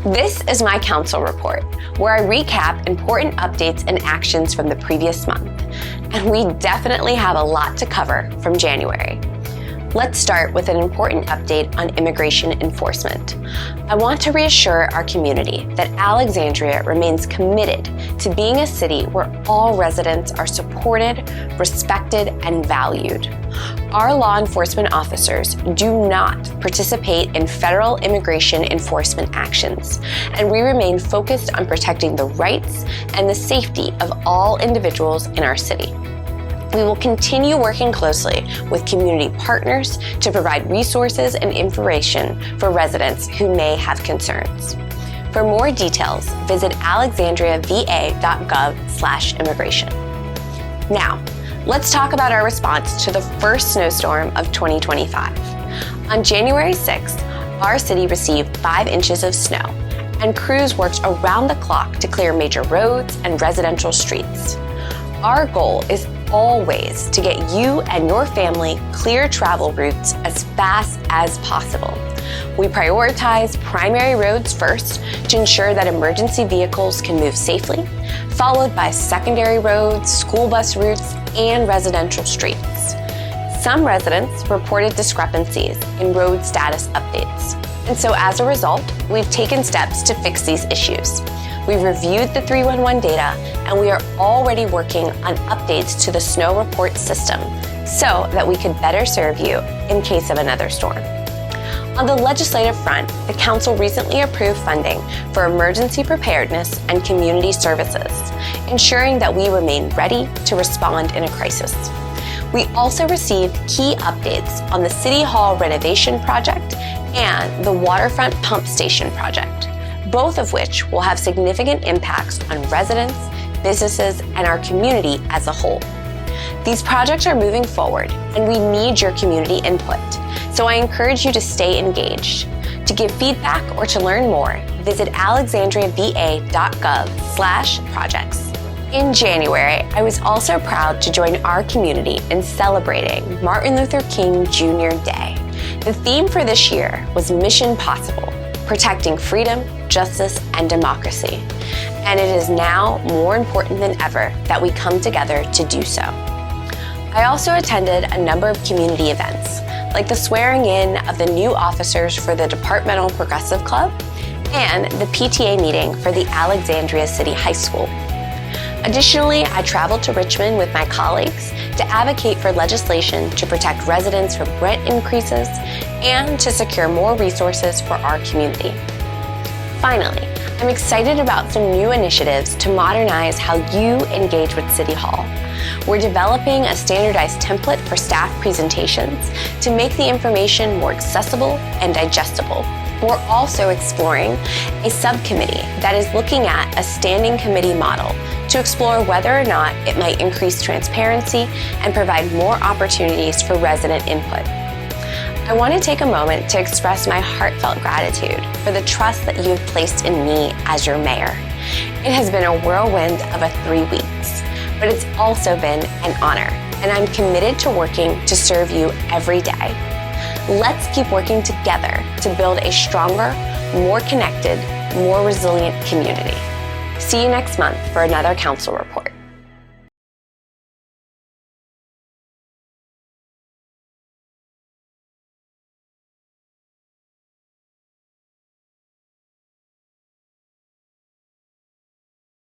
This is my council report, where I recap important updates and actions from the previous month. And we definitely have a lot to cover from January. Let's start with an important update on immigration enforcement. I want to reassure our community that Alexandria remains committed to being a city where all residents are supported, respected, and valued. Our law enforcement officers do not participate in federal immigration enforcement actions, and we remain focused on protecting the rights and the safety of all individuals in our city. We will continue working closely with community partners to provide resources and information for residents who may have concerns. For more details, visit alexandriava.gov/immigration. Now, let's talk about our response to the first snowstorm of 2025. On January 6th, our city received 5 inches of snow, and crews worked around the clock to clear major roads and residential streets. Our goal is always to get you and your family clear travel routes as fast as possible. We prioritize primary roads first to ensure that emergency vehicles can move safely, followed by secondary roads, school bus routes, and residential streets. Some residents reported discrepancies in road status updates, and so as a result, we've taken steps to fix these issues. We've reviewed the 311 data, and we are already working on updates to the snow report system so that we could better serve you in case of another storm. On the legislative front, the Council recently approved funding for emergency preparedness and community services, ensuring that we remain ready to respond in a crisis. We also received key updates on the City Hall renovation project and the waterfront pump station project, both of which will have significant impacts on residents, businesses, and our community as a whole. These projects are moving forward, and we need your community input, so I encourage you to stay engaged. To give feedback or to learn more, visit alexandriava.gov/projects. In January, I was also proud to join our community in celebrating Martin Luther King Jr. Day. The theme for this year was Mission Possible: protecting freedom, justice, and democracy. And it is now more important than ever that we come together to do so. I also attended a number of community events, like the swearing in of the new officers for the Departmental Progressive Club and the PTA meeting for the Alexandria City High School. Additionally, I traveled to Richmond with my colleagues to advocate for legislation to protect residents from rent increases and to secure more resources for our community. Finally, I'm excited about some new initiatives to modernize how you engage with City Hall. We're developing a standardized template for staff presentations to make the information more accessible and digestible. We're also exploring a subcommittee that is looking at a standing committee model to explore whether or not it might increase transparency and provide more opportunities for resident input. I want to take a moment to express my heartfelt gratitude for the trust that you have placed in me as your mayor. It has been a whirlwind of 3 weeks, but it's also been an honor, and I'm committed to working to serve you every day. Let's keep working together to build a stronger, more connected, more resilient community. See you next month for another council report.